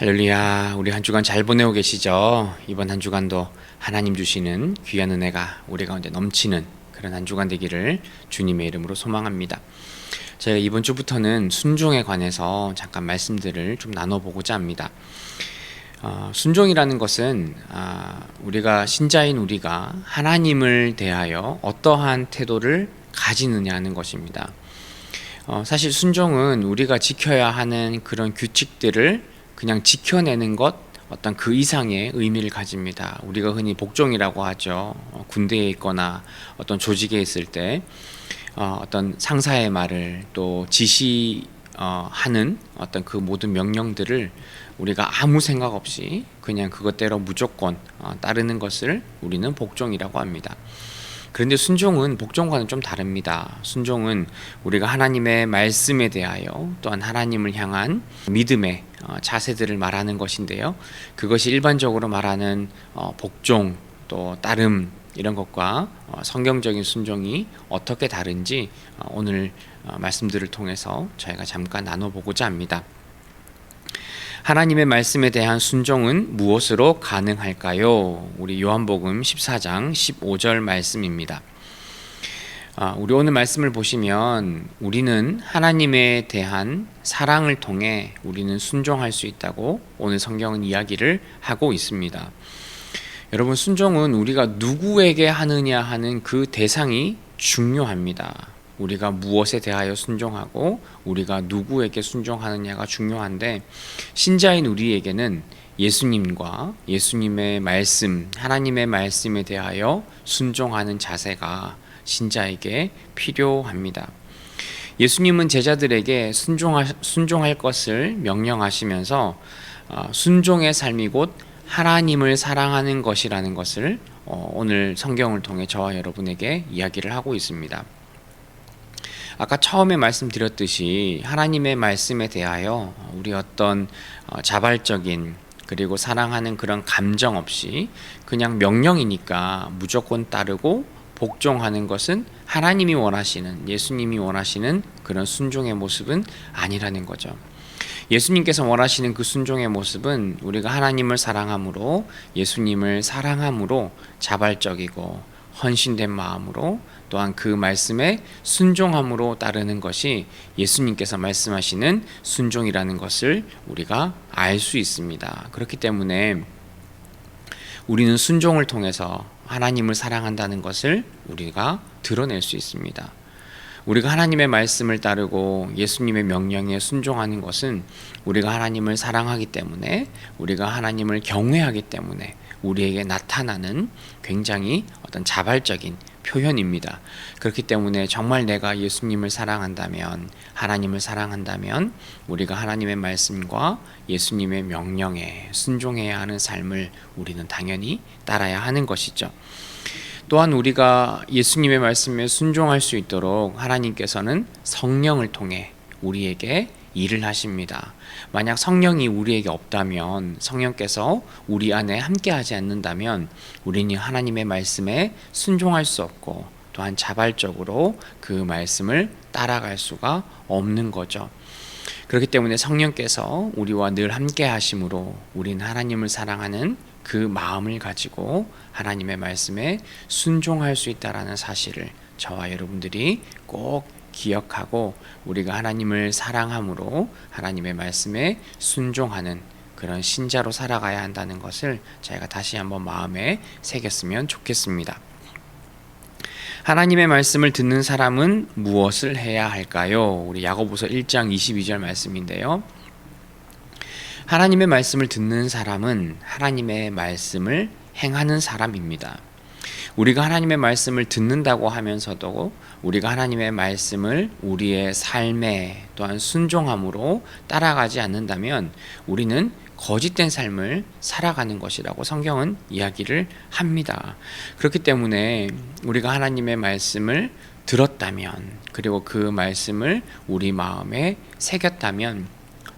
할렐루야. 우리 한 주간 잘 보내고 계시죠? 이번 한 주간도 하나님 주시는 귀한 은혜가 우리 가운데 넘치는 그런 한 주간 되기를 주님의 이름으로 소망합니다. 제가 이번 주부터는 순종에 관해서 잠깐 말씀들을 좀 나눠보고자 합니다. 순종이라는 것은 우리가 신자인 우리가 하나님을 대하여 어떠한 태도를 가지느냐는 것입니다. 사실 순종은 우리가 지켜야 하는 그런 규칙들을 그냥 지켜내는 것, 어떤 그 이상의 의미를 가집니다. 우리가 흔히 복종이라고 하죠. 군대에 있거나 어떤 조직에 있을 때 어떤 상사의 말을 또 지시하는 어떤 그 모든 명령들을 우리가 아무 생각 없이 그냥 그것대로 무조건 따르는 것을 우리는 복종이라고 합니다. 그런데 순종은 복종과는 좀 다릅니다. 순종은 우리가 하나님의 말씀에 대하여 또한 하나님을 향한 믿음의 자세들을 말하는 것인데요. 그것이 일반적으로 말하는 복종 또 따름 이런 것과 성경적인 순종이 어떻게 다른지 오늘 말씀들을 통해서 저희가 잠깐 나눠보고자 합니다. 하나님의 말씀에 대한 순종은 무엇으로 가능할까요? 우리 요한복음 14장 15절 말씀입니다. 우리 오늘 말씀을 보시면 우리는 하나님에 대한 사랑을 통해 우리는 순종할 수 있다고 오늘 성경은 이야기를 하고 있습니다. 여러분, 순종은 우리가 누구에게 하느냐 하는 그 대상이 중요합니다. 우리가 무엇에 대하여 순종하고 우리가 누구에게 순종하느냐가 중요한데, 신자인 우리에게는 예수님과 예수님의 말씀, 하나님의 말씀에 대하여 순종하는 자세가 신자에게 필요합니다. 예수님은 제자들에게 순종할 것을 명령하시면서 순종의 삶이 곧 하나님을 사랑하는 것이라는 것을 오늘 성경을 통해 저와 여러분에게 이야기를 하고 있습니다. 아까 처음에 말씀드렸듯이 하나님의 말씀에 대하여 우리 어떤 자발적인 그리고 사랑하는 그런 감정 없이 그냥 명령이니까 무조건 따르고 복종하는 것은 하나님이 원하시는, 예수님이 원하시는 그런 순종의 모습은 아니라는 거죠. 예수님께서 원하시는 그 순종의 모습은 우리가 하나님을 사랑함으로, 예수님을 사랑함으로 자발적이고 헌신된 마음으로 또한 그 말씀에 순종함으로 따르는 것이 예수님께서 말씀하시는 순종이라는 것을 우리가 알 수 있습니다. 그렇기 때문에 우리는 순종을 통해서 하나님을 사랑한다는 것을 우리가 드러낼 수 있습니다. 우리가 하나님의 말씀을 따르고 예수님의 명령에 순종하는 것은 우리가 하나님을 사랑하기 때문에, 우리가 하나님을 경외하기 때문에 우리에게 나타나는 굉장히 어떤 자발적인 표현입니다. 그렇기 때문에 정말 내가 예수님을 사랑한다면, 하나님을 사랑한다면 우리가 하나님의 말씀과 예수님의 명령에 순종해야 하는 삶을 우리는 당연히 따라야 하는 것이죠. 또한 우리가 예수님의 말씀에 순종할 수 있도록 하나님께서는 성령을 통해 우리에게 일을 하십니다. 만약 성령이 우리에게 없다면, 성령께서 우리 안에 함께하지 않는다면 우리는 하나님의 말씀에 순종할 수 없고 또한 자발적으로 그 말씀을 따라갈 수가 없는 거죠. 그렇기 때문에 성령께서 우리와 늘 함께 하심으로 우리는 하나님을 사랑하는 그 마음을 가지고 하나님의 말씀에 순종할 수 있다는 사실을 저와 여러분들이 꼭 기억하고, 우리가 하나님을 사랑함으로 하나님의 말씀에 순종하는 그런 신자로 살아가야 한다는 것을 저희가 다시 한번 마음에 새겼으면 좋겠습니다. 하나님의 말씀을 듣는 사람은 무엇을 해야 할까요? 우리 야고보서 1장 22절 말씀인데요. 하나님의 말씀을 듣는 사람은 하나님의 말씀을 행하는 사람입니다. 우리가 하나님의 말씀을 듣는다고 하면서도 우리가 하나님의 말씀을 우리의 삶에 또한 순종함으로 따라가지 않는다면 우리는 거짓된 삶을 살아가는 것이라고 성경은 이야기를 합니다. 그렇기 때문에 우리가 하나님의 말씀을 들었다면, 그리고 그 말씀을 우리 마음에 새겼다면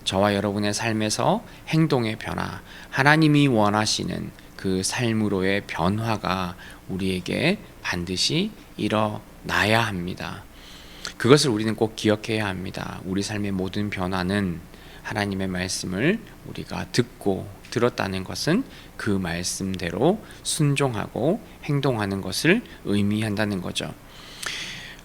저와 여러분의 삶에서 행동의 변화, 하나님이 원하시는 그 삶으로의 변화가 우리에게 반드시 일어나야 합니다. 그것을 우리는 꼭 기억해야 합니다. 우리 삶의 모든 변화는 하나님의 말씀을 우리가 듣고 들었다는 것은 그 말씀대로 순종하고 행동하는 것을 의미한다는 거죠.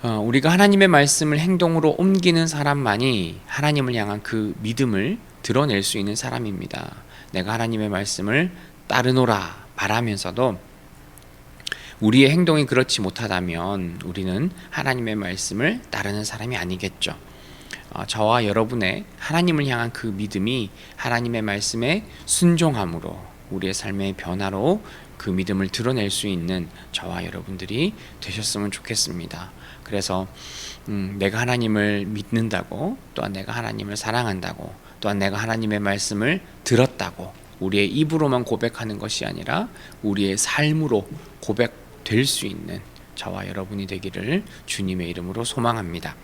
우리가 하나님의 말씀을 행동으로 옮기는 사람만이 하나님을 향한 그 믿음을 드러낼 수 있는 사람입니다. 내가 하나님의 말씀을 따르노라 말하면서도 우리의 행동이 그렇지 못하다면 우리는 하나님의 말씀을 따르는 사람이 아니겠죠. 저와 여러분의 하나님을 향한 그 믿음이 하나님의 말씀에 순종함으로 우리의 삶의 변화로 그 믿음을 드러낼 수 있는 저와 여러분들이 되셨으면 좋겠습니다. 그래서 내가 하나님을 믿는다고, 또한 내가 하나님을 사랑한다고, 또한 내가 하나님의 말씀을 들었다고 우리의 입으로만 고백하는 것이 아니라 우리의 삶으로 고백될 수 있는 저와 여러분이 되기를 주님의 이름으로 소망합니다.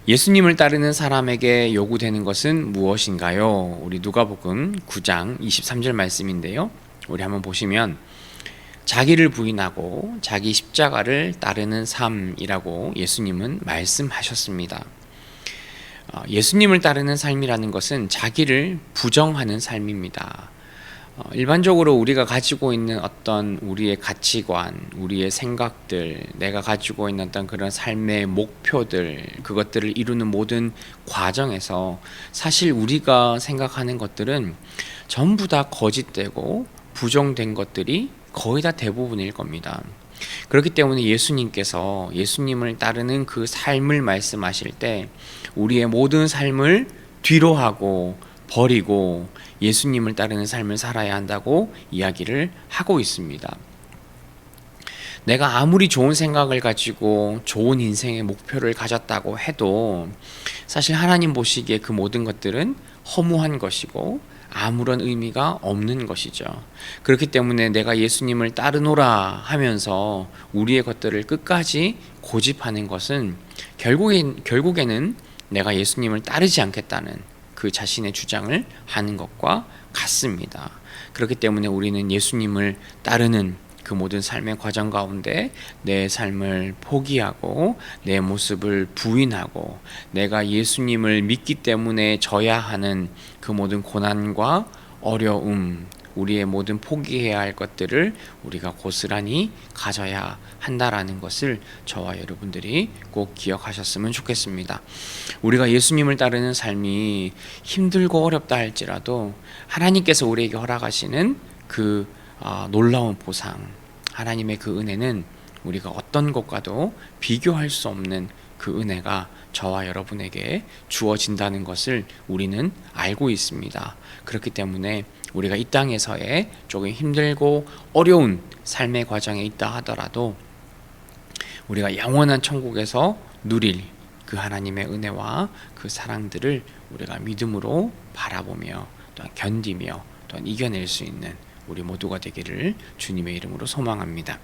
예수님을 따르는 사람에게 요구되는 것은 무엇인가요? 우리 누가복음 9장 23절 말씀인데요. 우리 한번 보시면 자기를 부인하고 자기 십자가를 따르는 삶이라고 예수님은 말씀하셨습니다. 예수님을 따르는 삶이라는 것은 자기를 부정하는 삶입니다. 일반적으로 우리가 가지고 있는 어떤 우리의 가치관, 우리의 생각들, 내가 가지고 있는 어떤 그런 삶의 목표들, 그것들을 이루는 모든 과정에서 사실 우리가 생각하는 것들은 전부 다 거짓되고 부정된 것들이 거의 다 대부분일 겁니다. 그렇기 때문에 예수님께서 예수님을 따르는 그 삶을 말씀하실 때 우리의 모든 삶을 뒤로하고 버리고 예수님을 따르는 삶을 살아야 한다고 이야기를 하고 있습니다. 내가 아무리 좋은 생각을 가지고 좋은 인생의 목표를 가졌다고 해도 사실 하나님 보시기에 그 모든 것들은 허무한 것이고 아무런 의미가 없는 것이죠. 그렇기 때문에 내가 예수님을 따르노라 하면서 우리의 것들을 끝까지 고집하는 것은 결국에는 내가 예수님을 따르지 않겠다는 그 자신의 주장을 하는 것과 같습니다. 그렇기 때문에 우리는 예수님을 따르는 그 모든 삶의 과정 가운데 내 삶을 포기하고 내 모습을 부인하고 내가 예수님을 믿기 때문에 져야 하는 그 모든 고난과 어려움, 우리의 모든 포기해야 할 것들을 우리가 고스란히 가져야 한다라는 것을 저와 여러분들이 꼭 기억하셨으면 좋겠습니다. 우리가 예수님을 따르는 삶이 힘들고 어렵다 할지라도 하나님께서 우리에게 허락하시는 그 놀라운 보상, 하나님의 그 은혜는 우리가 어떤 것과도 비교할 수 없는 그 은혜가 저와 여러분에게 주어진다는 것을 우리는 알고 있습니다. 그렇기 때문에 우리가 이 땅에서의 조금 힘들고 어려운 삶의 과정에 있다 하더라도 우리가 영원한 천국에서 누릴 그 하나님의 은혜와 그 사랑들을 우리가 믿음으로 바라보며 또한 견디며 또한 이겨낼 수 있는 우리 모두가 되기를 주님의 이름으로 소망합니다.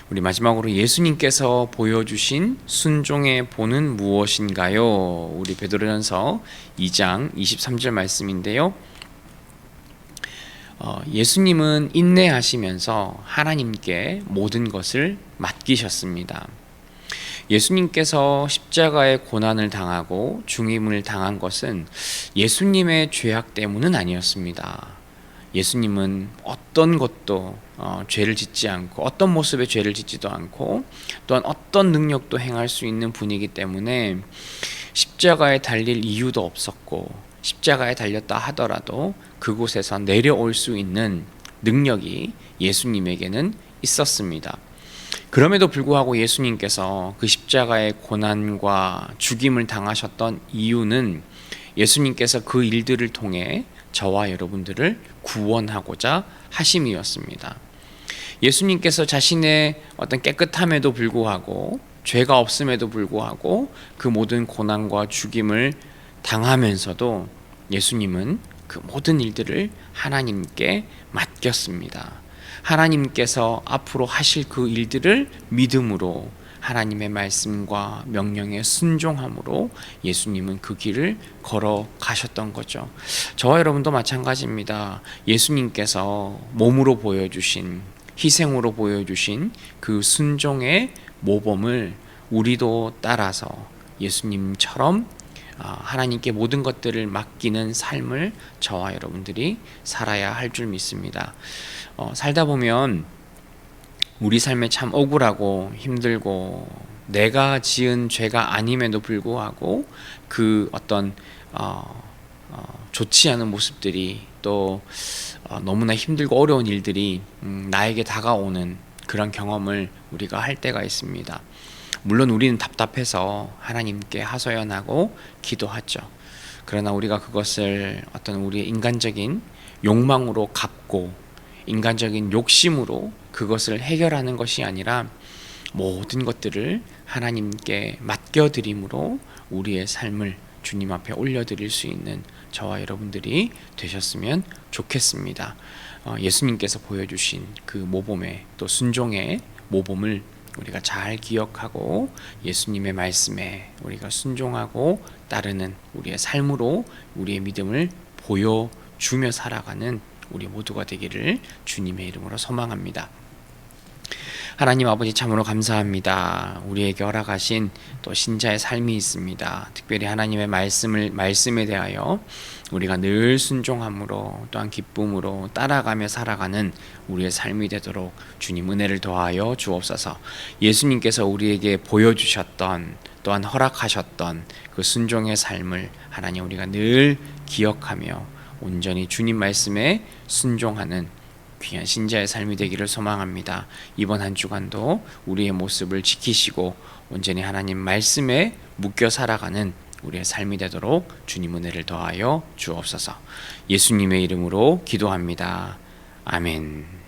우리 마지막으로 예수님께서 보여주신 순종의 본은 무엇인가요? 우리 베드로전서 2장 23절 말씀인데요. 예수님은 인내하시면서 하나님께 모든 것을 맡기셨습니다. 예수님께서 십자가의 고난을 당하고 중임을 당한 것은 예수님의 죄악 때문은 아니었습니다. 예수님은 어떤 것도 죄를 짓지 않고 어떤 모습의 죄를 짓지도 않고 또한 어떤 능력도 행할 수 있는 분이기 때문에 십자가에 달릴 이유도 없었고 십자가에 달렸다 하더라도 그곳에서 내려올 수 있는 능력이 예수님에게는 있었습니다. 그럼에도 불구하고 예수님께서 그 십자가의 고난과 죽임을 당하셨던 이유는 예수님께서 그 일들을 통해 저와 여러분들을 구원하고자 하심이었습니다. 예수님께서 자신의 어떤 깨끗함에도 불구하고 죄가 없음에도 불구하고 그 모든 고난과 죽임을 당하면서도 예수님은 그 모든 일들을 하나님께 맡겼습니다. 하나님께서 앞으로 하실 그 일들을 믿음으로 하나님의 말씀과 명령에 순종함으로 예수님은 그 길을 걸어가셨던 거죠. 저와 여러분도 마찬가지입니다. 예수님께서 몸으로 보여주신, 희생으로 보여주신 그 순종의 모범을 우리도 따라서 예수님처럼 하나님께 모든 것들을 맡기는 삶을 저와 여러분들이 살아야 할 줄 믿습니다. 살다 보면 우리 삶에 참 억울하고 힘들고 내가 지은 죄가 아님에도 불구하고 그 어떤 좋지 않은 모습들이 또 너무나 힘들고 어려운 일들이 나에게 다가오는 그런 경험을 우리가 할 때가 있습니다. 물론 우리는 답답해서 하나님께 하소연하고 기도하죠. 그러나 우리가 그것을 어떤 우리의 인간적인 욕망으로 갚고 인간적인 욕심으로 그것을 해결하는 것이 아니라 모든 것들을 하나님께 맡겨드림으로 우리의 삶을 주님 앞에 올려드릴 수 있는 저와 여러분들이 되셨으면 좋겠습니다. 예수님께서 보여주신 그 모범의 또 순종의 모범을 우리가 잘 기억하고 예수님의 말씀에 우리가 순종하고 따르는 우리의 삶으로 우리의 믿음을 보여주며 살아가는 우리 모두가 되기를 주님의 이름으로 소망합니다. 하나님 아버지 참으로 감사합니다. 우리에게 허락하신 또 신자의 삶이 있습니다. 특별히 하나님의 말씀에 대하여 우리가 늘 순종함으로 또한 기쁨으로 따라가며 살아가는 우리의 삶이 되도록 주님 은혜를 더하여 주옵소서. 예수님께서 우리에게 보여주셨던 또한 허락하셨던 그 순종의 삶을 하나님 우리가 늘 기억하며 온전히 주님 말씀에 순종하는 귀한 신자의 삶이 되기를 소망합니다. 이번 한 주간도 우리의 모습을 지키시고 온전히 하나님 말씀에 묶여 살아가는 우리의 삶이 되도록 주님 은혜를 더하여 주옵소서. 예수님의 이름으로 기도합니다. 아멘.